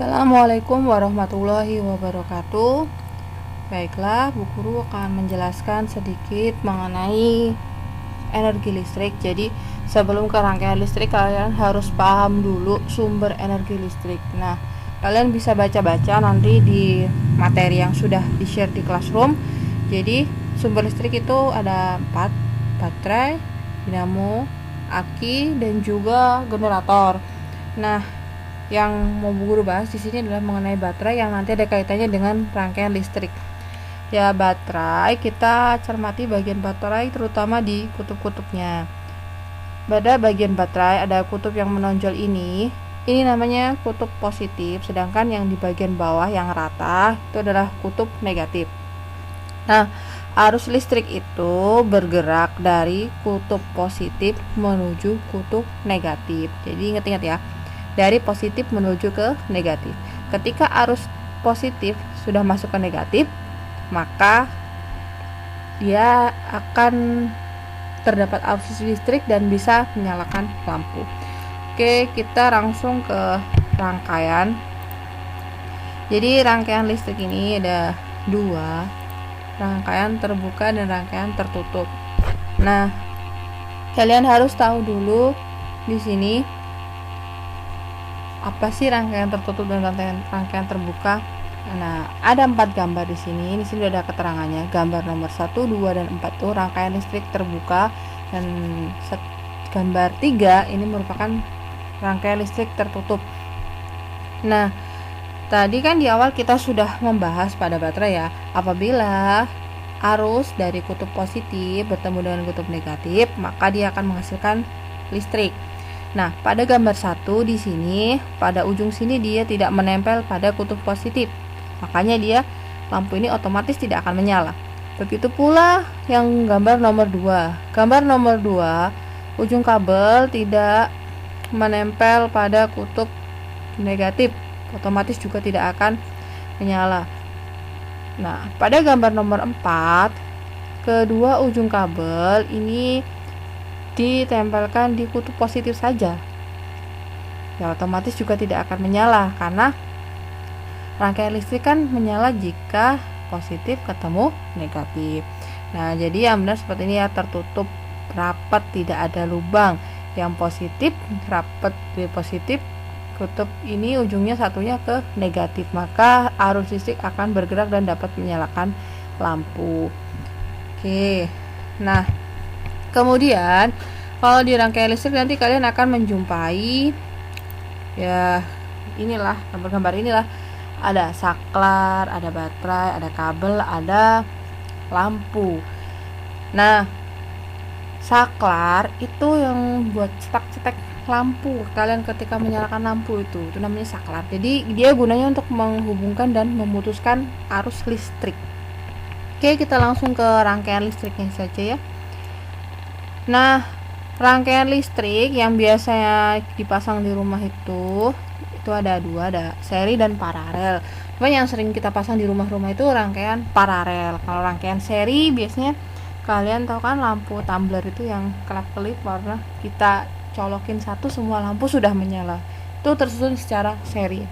Assalamualaikum warahmatullahi wabarakatuh. Baiklah, Bu Guru akan menjelaskan sedikit mengenai energi listrik. Jadi, sebelum ke rangkaian listrik, kalian harus paham dulu sumber energi listrik. Nah, kalian bisa baca-baca nanti di materi yang sudah di-share di classroom. Jadi, sumber listrik itu ada 4, baterai, dinamo, aki, dan juga generator. Nah, yang mau Bu Guru bahas di sini adalah mengenai baterai yang nanti ada kaitannya dengan rangkaian listrik. Ya, baterai, kita cermati bagian baterai terutama di kutub-kutubnya. Pada bagian baterai ada kutub yang menonjol ini namanya kutub positif, sedangkan yang di bagian bawah yang rata itu adalah kutub negatif. Nah, arus listrik itu bergerak dari kutub positif menuju kutub negatif. Jadi ingat-ingat ya, dari positif menuju ke negatif. Ketika arus positif sudah masuk ke negatif, maka dia akan terdapat arus listrik dan bisa menyalakan lampu. Oke, kita langsung ke rangkaian. Jadi rangkaian listrik ini ada 2, rangkaian terbuka dan rangkaian tertutup. Nah, kalian harus tahu dulu di sini apa sih rangkaian tertutup dan rangkaian terbuka. Nah, ada 4 gambar di sini. Di sini ada keterangannya. Gambar nomor 1, 2, dan 4 itu rangkaian listrik terbuka, dan gambar 3 ini merupakan rangkaian listrik tertutup. Nah, tadi kan di awal kita sudah membahas pada baterai ya, apabila arus dari kutub positif bertemu dengan kutub negatif, maka dia akan menghasilkan listrik. Nah, pada gambar 1 di sini, pada ujung sini dia tidak menempel pada kutub positif. Makanya dia lampu ini otomatis tidak akan menyala. Begitu pula yang gambar nomor 2. Gambar nomor 2, ujung kabel tidak menempel pada kutub negatif, otomatis juga tidak akan menyala. Nah, pada gambar nomor 4, kedua ujung kabel ini ditempelkan di kutub positif saja, ya otomatis juga tidak akan menyala, karena rangkaian listrik kan menyala jika positif ketemu negatif. Nah, jadi yang benar seperti ini ya, tertutup rapat, tidak ada lubang. Yang positif rapat di positif, kutub ini ujungnya satunya ke negatif, maka arus listrik akan bergerak dan dapat menyalakan lampu. Oke, nah kemudian kalau di rangkaian listrik nanti kalian akan menjumpai ya inilah, gambar-gambar inilah, ada saklar, ada baterai, ada kabel, ada lampu. Nah, saklar itu yang buat cetak-cetak lampu kalian ketika menyalakan lampu, itu namanya saklar. Jadi dia gunanya untuk menghubungkan dan memutuskan arus listrik. Oke, kita langsung ke rangkaian listriknya saja ya. Nah, rangkaian listrik yang biasanya dipasang di rumah itu ada 2, ada seri dan paralel. Cuma yang sering kita pasang di rumah-rumah itu rangkaian paralel. Kalau rangkaian seri biasanya kalian tahu kan, lampu tumbler itu yang kelap-kelip warna, kita colokin satu semua lampu sudah menyala. Itu tersusun secara seri.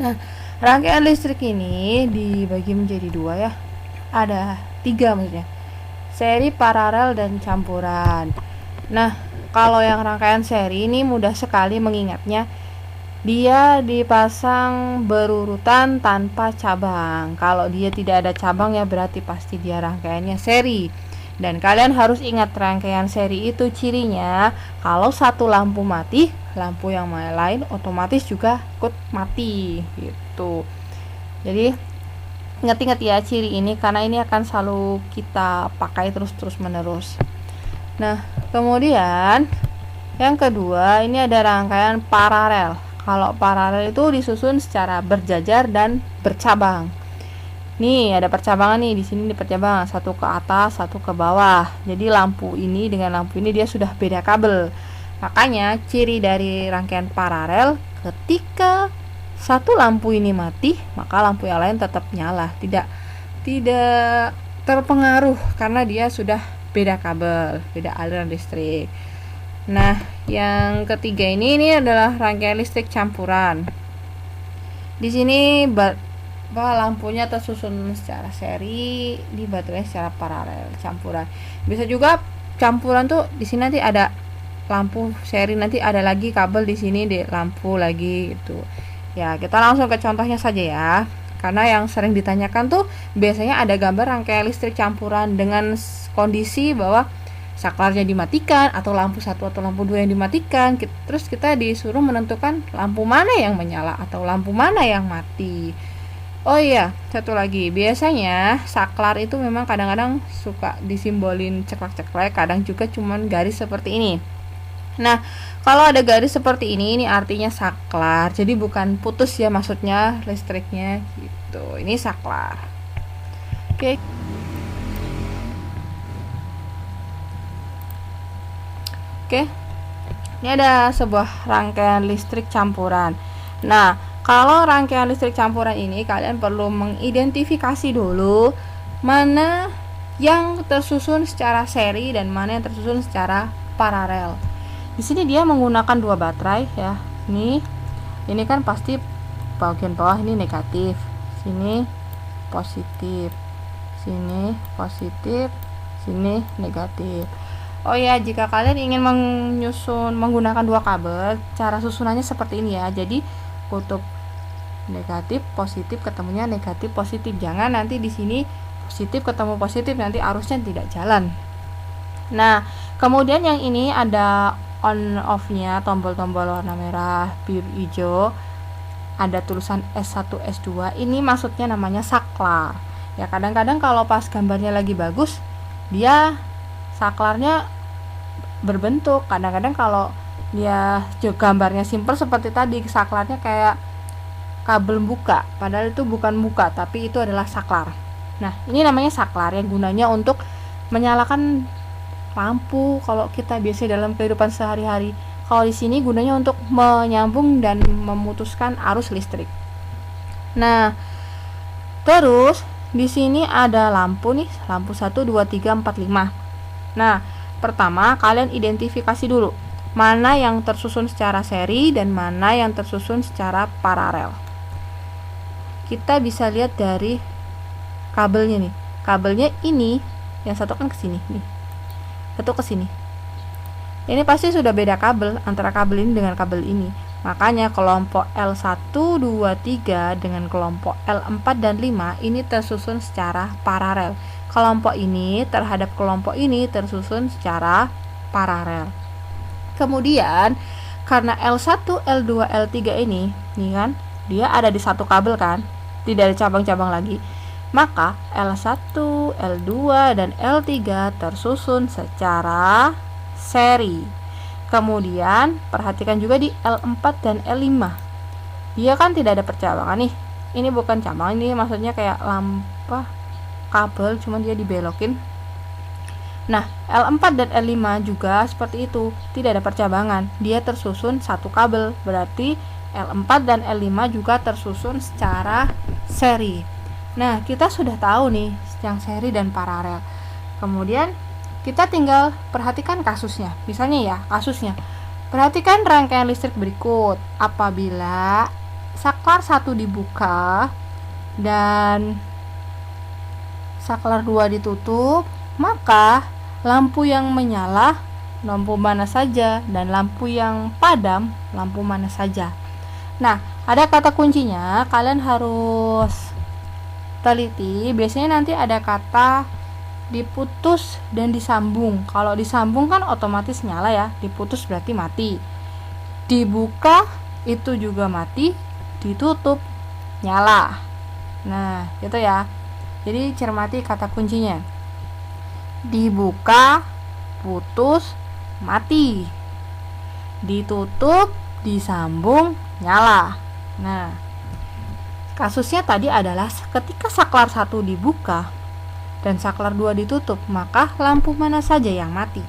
Nah, rangkaian listrik ini dibagi menjadi 2 ya. Ada 3 maksudnya. Seri, paralel, dan campuran. Nah, kalau yang rangkaian seri ini mudah sekali mengingatnya. Dia dipasang berurutan tanpa cabang. Kalau dia tidak ada cabang ya berarti pasti dia rangkaiannya seri. Dan kalian harus ingat, rangkaian seri itu cirinya kalau satu lampu mati, lampu yang lain otomatis juga ikut mati gitu. Jadi ingat-ingat ya ciri ini, karena ini akan selalu kita pakai terus menerus. Nah, kemudian yang kedua ini ada rangkaian paralel. Kalau paralel itu disusun secara berjajar dan bercabang. Nih, ada percabangan nih, di sini di percabangan, satu ke atas, satu ke bawah. Jadi lampu ini dengan lampu ini dia sudah beda kabel. Makanya ciri dari rangkaian paralel, ketika satu lampu ini mati, maka lampu yang lain tetap nyala, tidak terpengaruh karena dia sudah beda kabel, beda aliran listrik. Nah, yang ketiga ini adalah rangkaian listrik campuran. Di sini lampunya tersusun secara seri, di baterai secara paralel campuran. Bisa juga campuran tuh di sini nanti ada lampu seri, nanti ada lagi kabel di sini di lampu lagi gitu. Ya, kita langsung ke contohnya saja ya. Karena yang sering ditanyakan tuh biasanya ada gambar rangkaian listrik campuran dengan kondisi bahwa saklarnya dimatikan atau lampu satu atau lampu dua yang dimatikan. Terus kita disuruh menentukan lampu mana yang menyala atau lampu mana yang mati. Oh iya, satu lagi, biasanya saklar itu memang kadang-kadang suka disimbolin ceklek-ceklek, kadang juga cuman garis seperti ini. Nah, kalau ada garis seperti ini artinya saklar. Jadi bukan putus ya maksudnya listriknya gitu. Ini saklar. Oke. Oke. Ini ada sebuah rangkaian listrik campuran. Nah, kalau rangkaian listrik campuran ini kalian perlu mengidentifikasi dulu mana yang tersusun secara seri dan mana yang tersusun secara paralel. Di sini dia menggunakan dua baterai ya. Ini kan pasti bagian bawah ini negatif, sini positif, sini positif, sini negatif. Oh ya, jika kalian ingin menggunakan dua kabel, cara susunannya seperti ini ya. Jadi kutub negatif positif ketemunya negatif positif. Jangan nanti di sini positif ketemu positif, nanti arusnya tidak jalan. Nah, kemudian yang ini ada on off-nya, tombol-tombol warna merah, biru, hijau. Ada tulisan S1, S2. Ini maksudnya namanya saklar. Ya, kadang-kadang kalau pas gambarnya lagi bagus, dia saklarnya berbentuk. Kadang-kadang kalau dia gambarnya simpel seperti tadi, saklarnya kayak kabel buka, padahal itu bukan buka, tapi itu adalah saklar. Nah, ini namanya saklar yang gunanya untuk menyalakan lampu kalau kita biasa dalam kehidupan sehari-hari. Kalau di sini gunanya untuk menyambung dan memutuskan arus listrik. Nah, terus di sini ada lampu nih, lampu 1 2 3 4 5. Nah, pertama kalian identifikasi dulu mana yang tersusun secara seri dan mana yang tersusun secara paralel. Kita bisa lihat dari kabelnya nih. Kabelnya ini yang satu kan ke sini nih. Satu ke sini. Ini pasti sudah beda kabel antara kabel ini dengan kabel ini. Makanya kelompok L1, 2, 3 dengan kelompok L4 dan 5 ini tersusun secara paralel. Kelompok ini terhadap kelompok ini tersusun secara paralel. Kemudian karena L1, L2, L3 ini kan, dia ada di satu kabel kan, tidak ada cabang-cabang lagi. Maka L1, L2 dan L3 tersusun secara seri. Kemudian perhatikan juga di L4 dan L5. Dia kan tidak ada percabangan nih. Ini bukan cabang, ini maksudnya kayak lampu kabel, cuman dia dibelokin. Nah, L4 dan L5 juga seperti itu, tidak ada percabangan. Dia tersusun satu kabel, berarti L4 dan L5 juga tersusun secara seri. Nah, kita sudah tahu nih yang seri dan paralel. Kemudian kita tinggal perhatikan kasusnya. Misalnya ya, kasusnya. Perhatikan rangkaian listrik berikut. Apabila saklar 1 dibuka dan saklar 2 ditutup, maka lampu yang menyala lampu mana saja dan lampu yang padam lampu mana saja. Nah, ada kata kuncinya, kalian harus teliti. Biasanya nanti ada kata diputus dan disambung. Kalau disambung kan otomatis nyala ya, diputus berarti mati. Dibuka itu juga mati, ditutup nyala. Nah, gitu ya. Jadi cermati kata kuncinya. Dibuka, putus, mati. Ditutup, disambung, nyala. Nah, kasusnya tadi adalah ketika saklar 1 dibuka dan saklar 2 ditutup, maka lampu mana saja yang mati.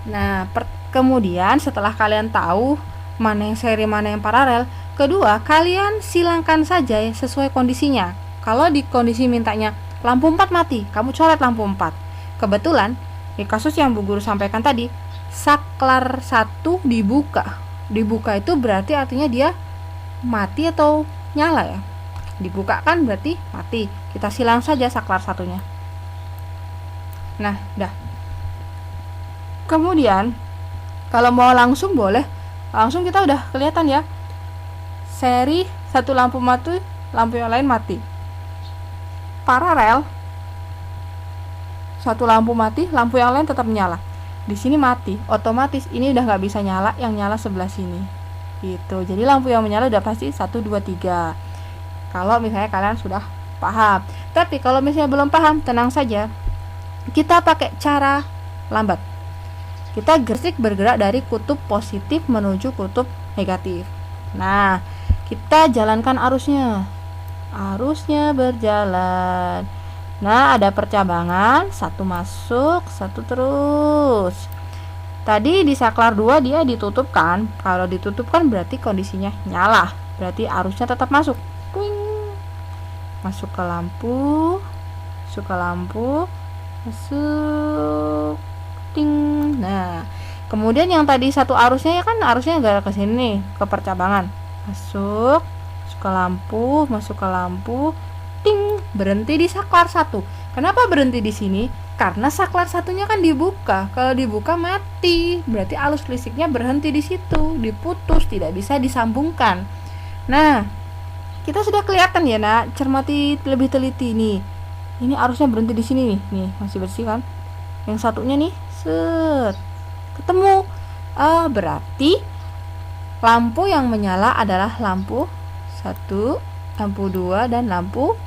Nah, kemudian setelah kalian tahu mana yang seri, mana yang paralel, kedua, kalian silangkan saja sesuai kondisinya. Kalau di kondisi mintanya lampu 4 mati, kamu coret lampu 4. Kebetulan, di kasus yang Bu Guru sampaikan tadi, saklar 1 dibuka. Dibuka itu berarti artinya dia mati atau nyala ya? Dibuka kan berarti mati. Kita silang saja saklar satunya. Nah, dah. Kemudian kalau mau langsung boleh. Langsung kita udah kelihatan ya. Seri satu lampu mati, lampu yang lain mati. Paralel, satu lampu mati, lampu yang lain tetap menyala. Di sini mati, otomatis ini udah nggak bisa nyala, yang nyala sebelah sini. Gitu. Jadi lampu yang menyala udah pasti 1, 2, 3. Kalau misalnya kalian sudah paham. Tapi kalau misalnya belum paham, tenang saja. Kita pakai cara lambat. Kita bergerak dari kutub positif menuju kutub negatif. Nah, kita jalankan arusnya. Arusnya berjalan. Nah, ada percabangan, satu masuk, satu terus. Tadi di saklar 2 dia ditutup kan? Kalau ditutup kan berarti kondisinya nyala. Berarti arusnya tetap masuk. Kuing. Masuk ke lampu. Masuk ke lampu. Masuk. Ting. Nah, kemudian yang tadi satu arusnya ya kan arusnya agak ke sini nih, ke percabangan. Masuk. Masuk ke lampu, masuk ke lampu. Ting, berhenti di saklar 1. Kenapa berhenti di sini? Karena saklar satunya kan dibuka. Kalau dibuka mati. Berarti arus listriknya berhenti di situ, diputus, tidak bisa disambungkan. Nah, kita sudah kelihatan ya, Nak. Cermati lebih teliti nih. Ini arusnya berhenti di sini nih. Nih, masih bersih kan? Yang satunya nih, set. Ketemu. Berarti lampu yang menyala adalah lampu 1, lampu 2 dan lampu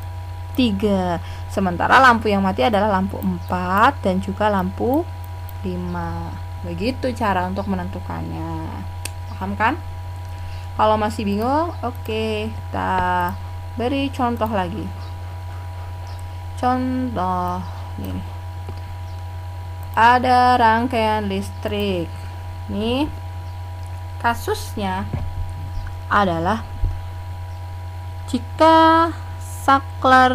3. Sementara lampu yang mati adalah lampu 4 dan juga lampu 5. Begitu cara untuk menentukannya. Paham kan? Kalau masih bingung, oke, kita beri contoh lagi. Contoh ini. Ada rangkaian listrik. Nih, kasusnya adalah jika saklar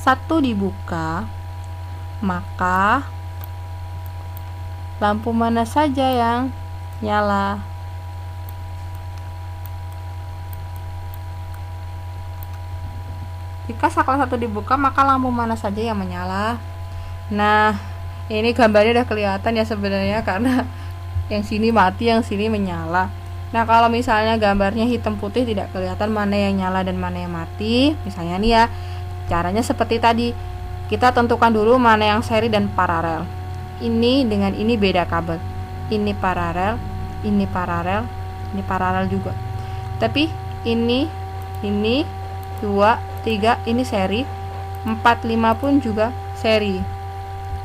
1 dibuka, maka lampu mana saja yang nyala? Jika saklar 1 dibuka, maka lampu mana saja yang menyala? Nah, ini gambarnya udah kelihatan ya sebenarnya, karena yang sini mati, yang sini menyala. Nah, kalau misalnya gambarnya hitam putih tidak kelihatan mana yang nyala dan mana yang mati, misalnya nih ya, caranya seperti tadi. Kita tentukan dulu mana yang seri dan paralel. Ini dengan ini beda kabel. Ini paralel, ini paralel, ini paralel juga. Tapi ini 2, 3 ini seri, 4, 5 pun juga seri.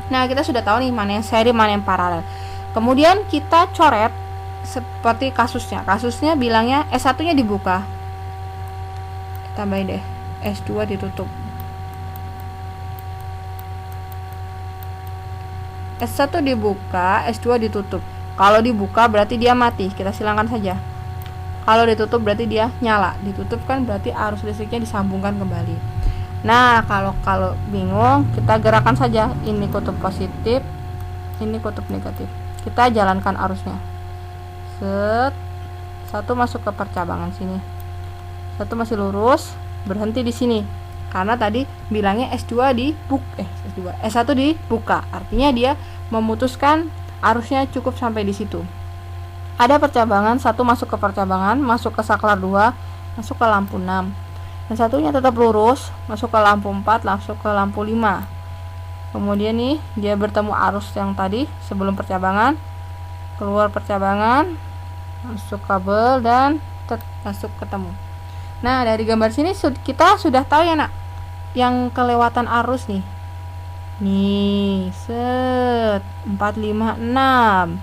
Nah, kita sudah tahu nih mana yang seri, mana yang paralel. Kemudian kita coret seperti kasusnya. Kasusnya bilangnya S1-nya dibuka. Tambahin deh, S2 ditutup. S1 dibuka, S2 ditutup. Kalau dibuka berarti dia mati, kita silangkan saja. Kalau ditutup berarti dia nyala. Ditutup kan berarti arus listriknya disambungkan kembali. Nah, kalau bingung, kita gerakan saja. Ini kutub positif, ini kutub negatif. Kita jalankan arusnya. Set. Satu masuk ke percabangan sini. Satu masih lurus, berhenti di sini. Karena tadi bilangnya S1 dibuka. Artinya dia memutuskan arusnya cukup sampai di situ. Ada percabangan, satu masuk ke percabangan, masuk ke saklar 2, masuk ke lampu 6. Dan satunya tetap lurus, masuk ke lampu 4, masuk ke lampu 5. Kemudian nih, dia bertemu arus yang tadi sebelum percabangan, keluar percabangan, masuk kabel dan masuk ketemu. Nah, dari gambar sini kita sudah tahu ya, Nak, yang kelewatan arus nih. Nih, set 4, 5, 6.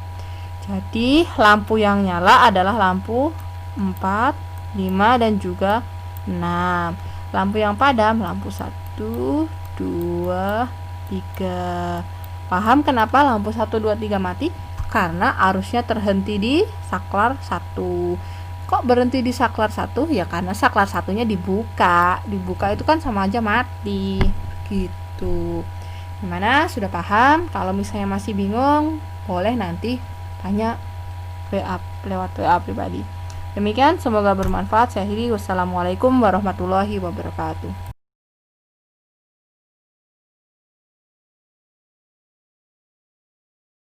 Jadi lampu yang nyala adalah lampu 4, 5 dan juga 6. Lampu yang padam lampu 1, 2, 3. Paham kenapa lampu 1, 2, 3 mati? Karena arusnya terhenti di saklar 1. Kok berhenti di saklar 1? Ya karena saklar satunya dibuka. Dibuka itu kan sama aja mati. Gitu. Gimana? Sudah paham? Kalau misalnya masih bingung, boleh nanti tanya lewat WA pribadi. Demikian, semoga bermanfaat. Saya akhiri, wassalamualaikum warahmatullahi wabarakatuh.